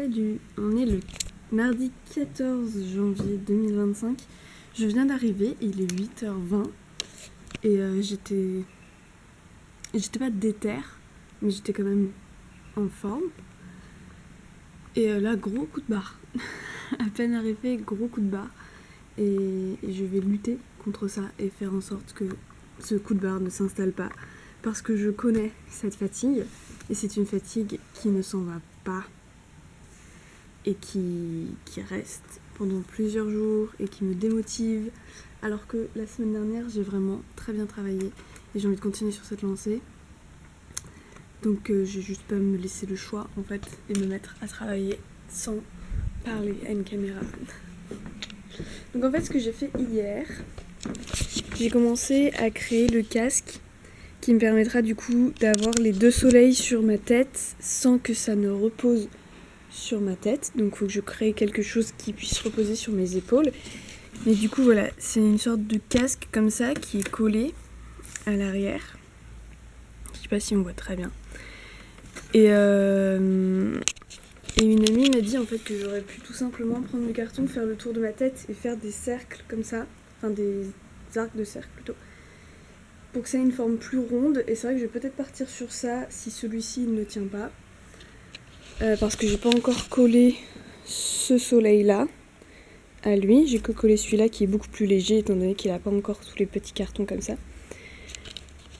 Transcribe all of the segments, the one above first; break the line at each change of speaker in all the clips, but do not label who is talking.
On est le mardi 14 janvier 2025. Je viens d'arriver, il est 8h20 et j'étais pas déter, mais j'étais quand même en forme. Et là, gros coup de barre. À peine arrivé, gros coup de barre. Et je vais lutter contre ça et faire en sorte que ce coup de barre ne s'installe pas. Parce que je connais cette fatigue, et c'est une fatigue qui ne s'en va pas. Et qui reste pendant plusieurs jours et qui me démotive. Alors que la semaine dernière, j'ai vraiment très bien travaillé et j'ai envie de continuer sur cette lancée. Donc j'ai juste pas me laisser le choix en fait et me mettre à travailler sans parler à une caméra. Donc en fait ce que j'ai fait hier, j'ai commencé à créer le casque qui me permettra du coup d'avoir les deux soleils sur ma tête sans que ça ne repose sur ma tête. Donc il faut que je crée quelque chose qui puisse reposer sur mes épaules. Mais du coup voilà, c'est une sorte de casque comme ça qui est collé à l'arrière. Je sais pas si on voit très bien. Et une amie m'a dit en fait que j'aurais pu tout simplement prendre le carton, faire le tour de ma tête et faire des cercles comme ça, enfin des arcs de cercle plutôt, pour que ça ait une forme plus ronde. Et c'est vrai que je vais peut-être partir sur ça si celui-ci ne tient pas, parce que j'ai pas encore collé ce soleil là à lui, j'ai que collé celui-là qui est beaucoup plus léger étant donné qu'il a pas encore tous les petits cartons comme ça.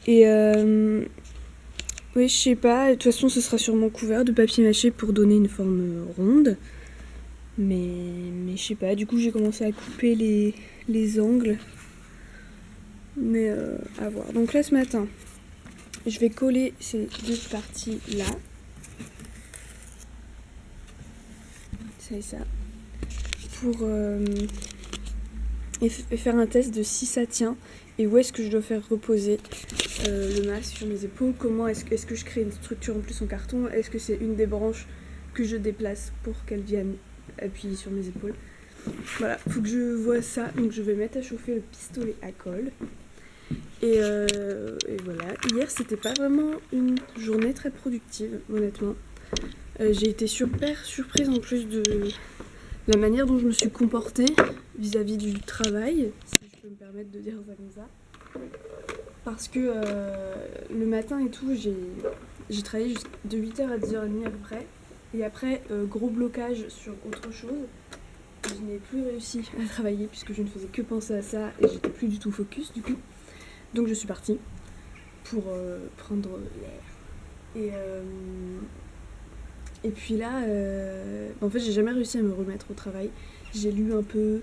Et oui, je sais pas, de toute façon ce sera sûrement couvert de papier mâché pour donner une forme ronde. Mais je sais pas, du coup j'ai commencé à couper les angles. Mais à voir. Donc là ce matin, je vais coller ces deux parties là. Ça et ça. Pour et faire un test de si ça tient et où est-ce que je dois faire reposer le masque sur mes épaules. Comment est-ce que je crée une structure en plus en carton. Est-ce que c'est une des branches que je déplace pour qu'elle vienne appuyer sur mes épaules. Voilà, faut que je vois ça. Donc je vais mettre à chauffer le pistolet à colle. Et voilà, hier c'était pas vraiment une journée très productive, honnêtement. J'ai été super surprise en plus de la manière dont je me suis comportée vis-à-vis du travail, si je peux me permettre de dire ça comme ça. Parce que le matin et tout, j'ai travaillé de 8h à 10h30 à peu près. Et après, gros blocage sur autre chose. Je n'ai plus réussi à travailler puisque je ne faisais que penser à ça et j'étais plus du tout focus du coup. Donc je suis partie pour prendre l'air. Et puis là, en fait j'ai jamais réussi à me remettre au travail. J'ai lu un peu,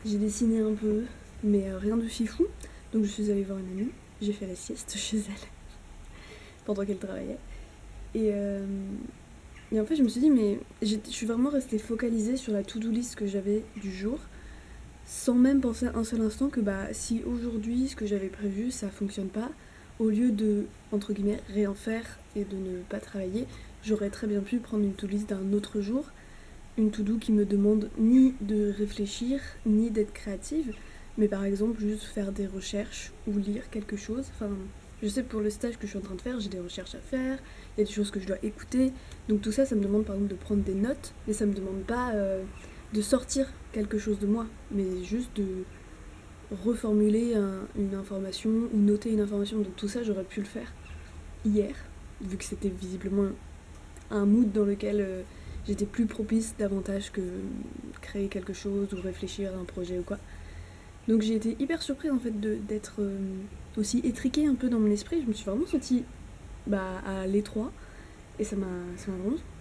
j'ai dessiné un peu, mais rien de fifou. Donc je suis allée voir une amie, j'ai fait la sieste chez elle pendant qu'elle travaillait. Et en fait je me suis dit mais je suis vraiment restée focalisée sur la to-do list que j'avais du jour, sans même penser un seul instant que si aujourd'hui ce que j'avais prévu ça fonctionne pas, au lieu de entre guillemets rien faire et de ne pas travailler, j'aurais très bien pu prendre une to-do list d'un autre jour, une to-do qui me demande ni de réfléchir ni d'être créative, mais par exemple juste faire des recherches ou lire quelque chose. Enfin, je sais pour le stage que je suis en train de faire, j'ai des recherches à faire, il y a des choses que je dois écouter, donc tout ça, ça me demande par exemple de prendre des notes, mais ça me demande pas de sortir quelque chose de moi, mais juste de reformuler une information ou noter une information. Donc tout ça, j'aurais pu le faire hier, vu que c'était visiblement un mood dans lequel j'étais plus propice davantage que créer quelque chose ou réfléchir à un projet ou quoi. Donc j'ai été hyper surprise en fait d'être aussi étriquée un peu dans mon esprit. Je me suis vraiment sentie à l'étroit et ça m'a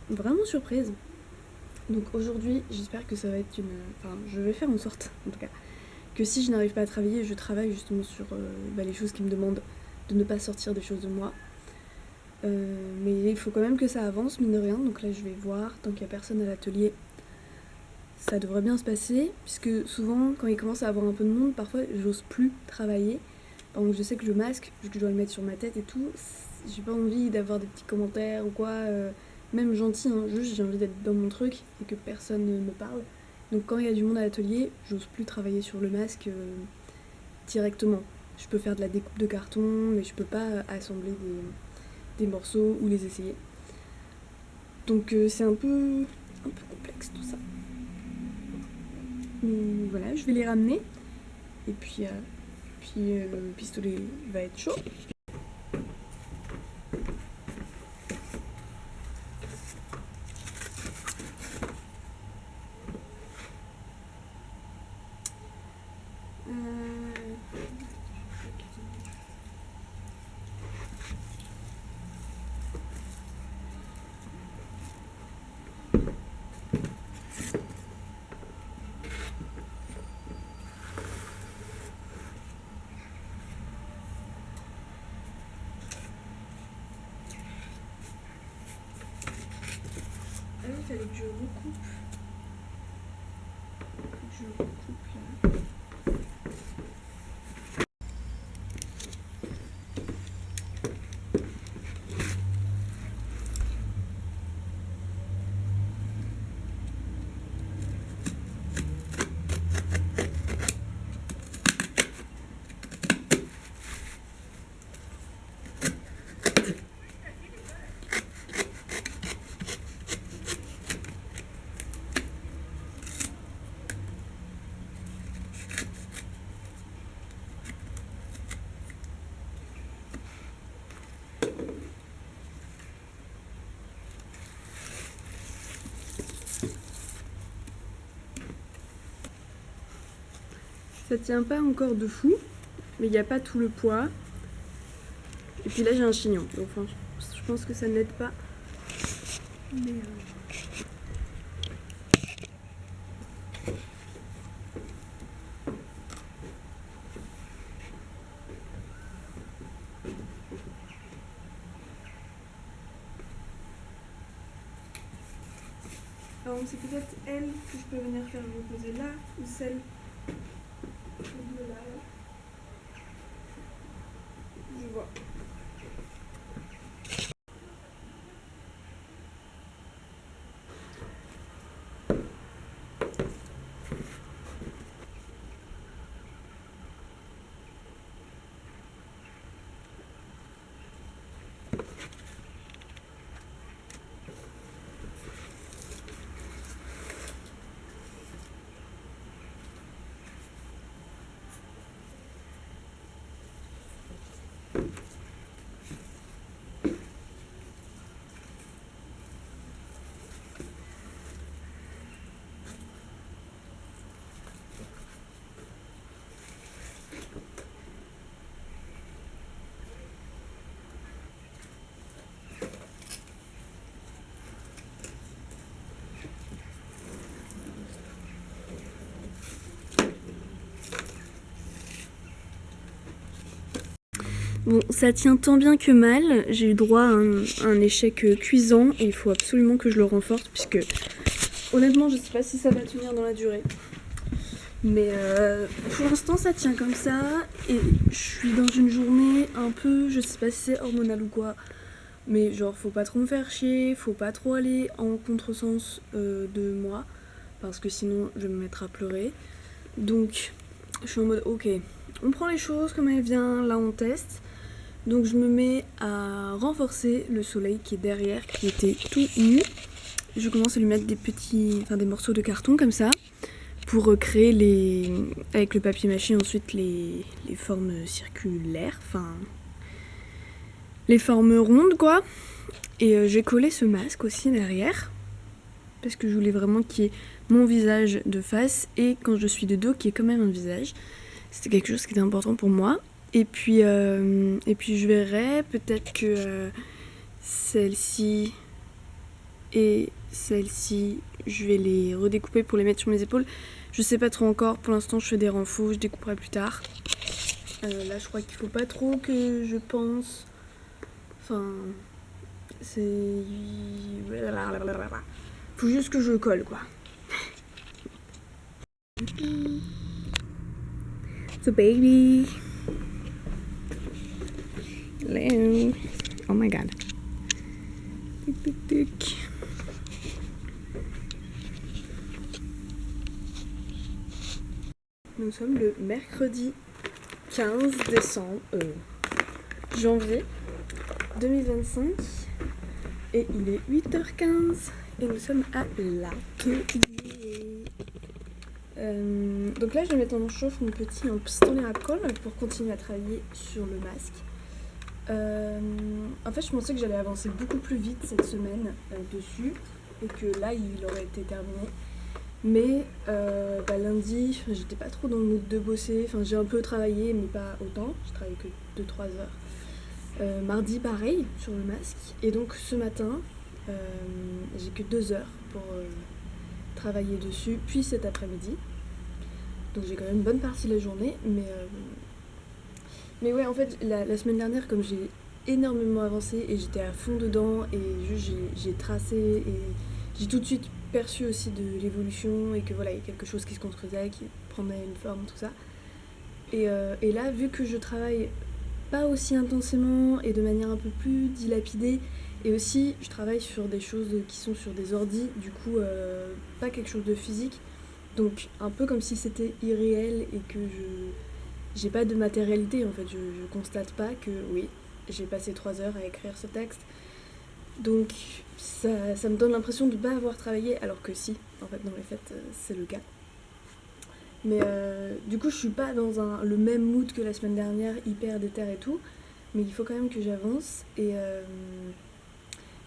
vraiment surprise. Donc aujourd'hui, j'espère que ça va être je vais faire en sorte, en tout cas, que si je n'arrive pas à travailler, je travaille justement sur les choses qui me demandent de ne pas sortir des choses de moi. Mais il faut quand même que ça avance, mine de rien. Donc là, je vais voir, tant qu'il n'y a personne à l'atelier, ça devrait bien se passer, puisque souvent, quand il commence à avoir un peu de monde, parfois, j'ose plus travailler. Par exemple, je sais que le masque, je dois le mettre sur ma tête et tout, j'ai pas envie d'avoir des petits commentaires ou quoi, même gentils, hein, juste j'ai envie d'être dans mon truc et que personne ne me parle. Donc quand il y a du monde à l'atelier, j'ose plus travailler sur le masque directement. Je peux faire de la découpe de carton, mais je peux pas assembler des morceaux ou les essayer. Donc c'est un peu un peu complexe tout ça. Mais voilà, je vais les ramener. Et puis le pistolet va être chaud. Il fallait que je recoupe. Là. Ça tient pas encore de fou, mais il n'y a pas tout le poids. Et puis là j'ai un chignon, donc enfin, je pense que ça n'aide pas. Mais alors c'est peut-être elle que je peux venir faire reposer là, ou celle de là. Je vois. Bon, ça tient tant bien que mal. J'ai eu droit à un échec cuisant et il faut absolument que je le renforce puisque honnêtement je sais pas si ça va tenir dans la durée. Mais pour l'instant ça tient comme ça et je suis dans une journée un peu, je sais pas si c'est hormonal ou quoi, mais genre faut pas trop me faire chier, faut pas trop aller en contresens de moi parce que sinon je vais me mettre à pleurer. Donc je suis en mode ok, on prend les choses comme elles viennent, là on teste. Donc je me mets à renforcer le soleil qui est derrière, qui était tout nu. Je commence à lui mettre des morceaux de carton comme ça pour créer avec le papier mâché ensuite les formes circulaires, enfin les formes rondes quoi. Et j'ai collé ce masque aussi derrière parce que je voulais vraiment qu'il y ait mon visage de face et quand je suis de dos qu'il y ait quand même un visage. C'était quelque chose qui était important pour moi. Et puis je verrai peut-être que celle-ci et celle-ci, je vais les redécouper pour les mettre sur mes épaules. Je sais pas trop encore, pour l'instant je fais des renfaux, je découperai plus tard. Là je crois qu'il faut pas trop que je pense. Enfin, c'est... Faut juste que je colle quoi. So baby. Hello. Oh my god. Tic, tic, tic. Nous sommes le mercredi 15 décembre, janvier 2025 et il est 8h15 et nous sommes à l'atelier. Donc là, je vais mettre en chauffe mon pistolet à colle pour continuer à travailler sur le masque. En fait, je pensais que j'allais avancer beaucoup plus vite cette semaine dessus et que là, il aurait été terminé. Mais lundi, j'étais pas trop dans le mood de bosser. Enfin, j'ai un peu travaillé, mais pas autant. J'ai travaillé que 2-3 heures. Mardi, pareil, sur le masque. Et donc, ce matin, j'ai que 2 heures pour travailler dessus, puis cet après-midi. Donc, j'ai quand même une bonne partie de la journée. Mais ouais, en fait, la semaine dernière, comme j'ai énormément avancé et j'étais à fond dedans et juste j'ai tracé et j'ai tout de suite perçu aussi de l'évolution et que voilà, il y a quelque chose qui se construisait, qui prenait une forme, tout ça. Et là, vu que je travaille pas aussi intensément et de manière un peu plus dilapidée, et aussi je travaille sur des choses qui sont sur des ordis, du coup pas quelque chose de physique, donc un peu comme si c'était irréel et que j'ai pas de matérialité en fait, je constate pas que oui, j'ai passé 3 heures à écrire ce texte. Donc ça me donne l'impression de ne pas avoir travaillé, alors que si, en fait dans les faits c'est le cas. Mais du coup je suis pas dans le même mood que la semaine dernière, hyper déter et tout, mais il faut quand même que j'avance et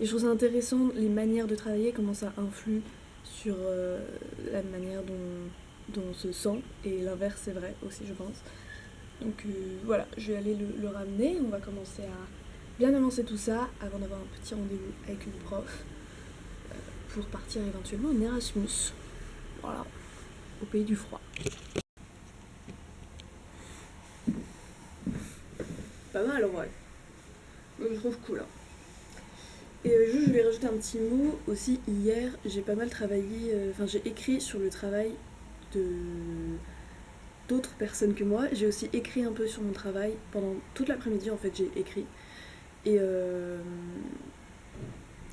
je trouve ça intéressant les manières de travailler, comment ça influe sur la manière dont on se sent, et l'inverse c'est vrai aussi je pense. Donc voilà, je vais aller le ramener, on va commencer à bien avancer tout ça avant d'avoir un petit rendez-vous avec une prof pour partir éventuellement en Erasmus. Voilà, au pays du froid. Pas mal en vrai. Je trouve cool. Hein. Et juste je vais rajouter un petit mot aussi. Hier j'ai pas mal travaillé, j'ai écrit sur le travail d'autres personnes que moi. J'ai aussi écrit un peu sur mon travail pendant toute l'après-midi en fait, j'ai écrit. Et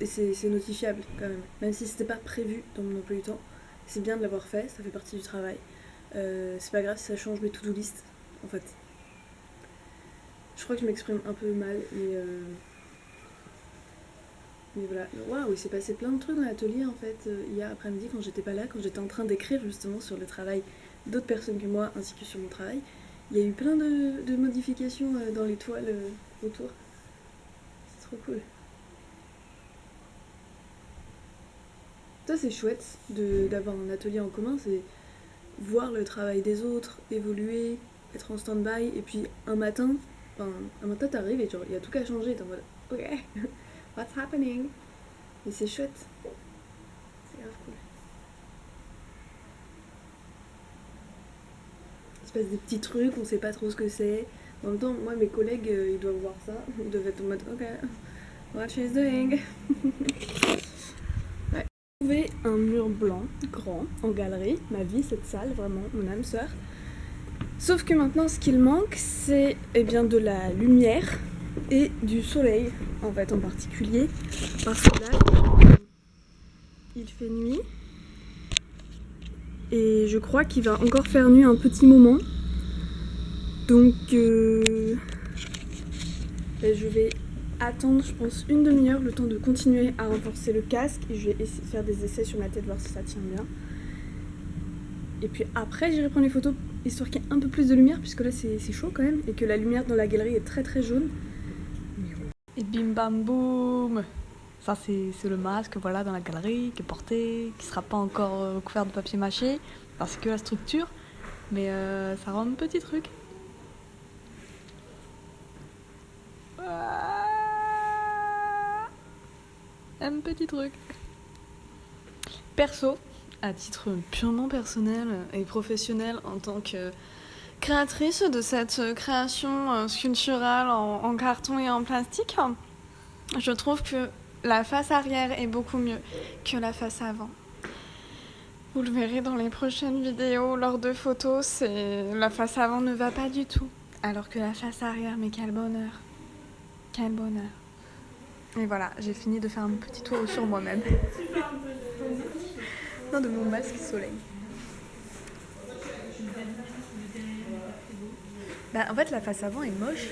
c'est notifiable quand même si c'était pas prévu dans mon emploi du temps. C'est bien de l'avoir fait, ça fait partie du travail. C'est pas grave si ça change mes to-do list en fait. Je crois que je m'exprime un peu mal, mais voilà. Waouh, il s'est passé plein de trucs dans l'atelier en fait hier après-midi quand j'étais pas là, quand j'étais en train d'écrire justement sur le travail d'autres personnes que moi ainsi que sur mon travail. Il y a eu plein de modifications dans les toiles autour. C'est trop cool. Ça c'est chouette d'avoir un atelier en commun, c'est voir le travail des autres évoluer, être en stand-by, et puis un matin t'arrives et genre il y a tout qu'à changer, t'es en mode ok, what's happening? Et c'est chouette, c'est grave cool. Il se passe des petits trucs, on sait pas trop ce que c'est. En même temps, moi mes collègues ils doivent voir ça, ils doivent être en mode ok, what she's doing. Ouais. J'ai trouvé un mur blanc, grand, en galerie, ma vie cette salle, vraiment, mon âme sœur. Sauf que maintenant ce qu'il manque c'est de la lumière et du soleil en fait en particulier, parce que là il fait nuit et je crois qu'il va encore faire nuit un petit moment, donc je vais attendre je pense une demi-heure le temps de continuer à renforcer le casque et je vais faire des essais sur ma tête, voir si ça tient bien, et puis après j'irai prendre les photos histoire qu'il y ait un peu plus de lumière, puisque là c'est chaud quand même, et que la lumière dans la galerie est très très jaune.
Et bim bam boum. Ça c'est le masque voilà dans la galerie qui est porté, qui sera pas encore couvert de papier mâché, parce que la structure, mais ça rend un petit truc. Un petit truc. Perso, à titre purement personnel et professionnel, en tant que créatrice de cette création sculpturale en carton et en plastique, je trouve que la face arrière est beaucoup mieux que la face avant. Vous le verrez dans les prochaines vidéos, lors de photos, la face avant ne va pas du tout, alors que la face arrière, mais quel bonheur. Quel bonheur. Et voilà, j'ai fini de faire un petit tour sur moi-même. Non, de mon masque soleil. En fait, la face avant est moche.